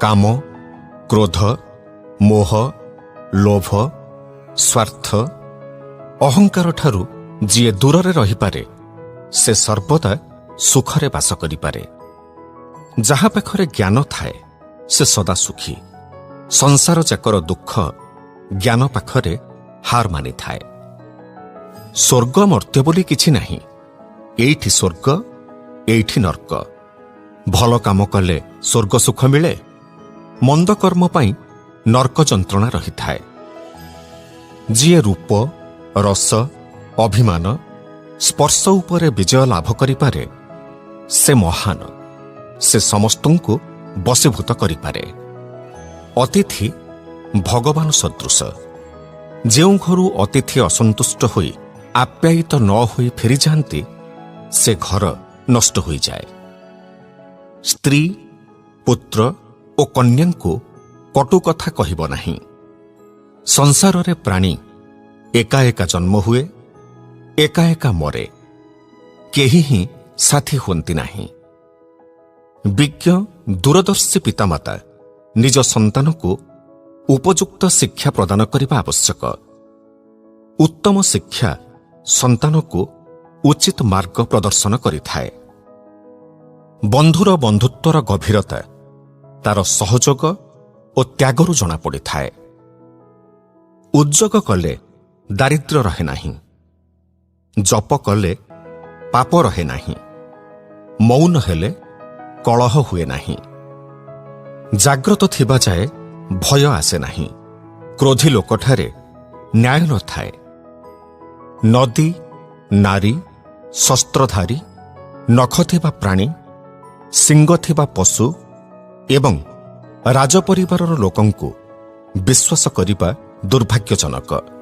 काम, क्रोध, मोह, लोभ, स्वार्थ, अहंकार ठारू जीए दूर रहीपे से सर्वदा सुखरे बास करिपारे। जहाँ पाखरे ज्ञान थाए से सदा सुखी। संसार जाकर दुख ज्ञान पाखरे हार मानि थाए। स्वर्ग मर्त्य बोली किछि नाही। एइठी स्वर्ग एइठी नर्क। भल काम कले स्वर्ग सुख मिले, मंद कर्म पाई नर्क जंत्रणा रही थाए। जीए रूप, रस, अभिमान, स्पर्श उपरे विजय लाभ करिपारे से महान। से समस्तंकु बशीभूत करिपारे। अतिथि भगवान सदृश। जेउ घरु अतिथि असंतुष्ट होई आप्यायित न होई फेरी जाती से घर नष्ट हो जाए। स्त्री, पुत्र और कन्या को कटु कथा कहिब नाही। संसार रे प्राणी एका एका जन्म हुए, एका एका मरे। केही ही साथी हुंती नाही। विज्ञ दूरदर्शी पितामाता निज संतान को उपयुक्त शिक्षा प्रदान करने आवश्यक। उत्तम शिक्षा संतान को उचित मार्ग प्रदर्शन करिथाए। बंधुर बंधुत्वर गभीरता तार सहयोग और त्यागरु जना पड़ी थाए। उद्योग कले दारिद्र्य रहे नाही। जप कले पाप रहे नाही। मौन हेले कलह हुए नाही। जाग्रत थिबा जाए भय आसे नाही। क्रोधी लोकठारे न्याय न थाए। नदी, नारी, शस्त्रधारी, नख थिबा प्राणी, सिंग थिबा पशु एवं राजपरिवारर लोकंकु विश्वास करिबा दुर्भाग्यजनक।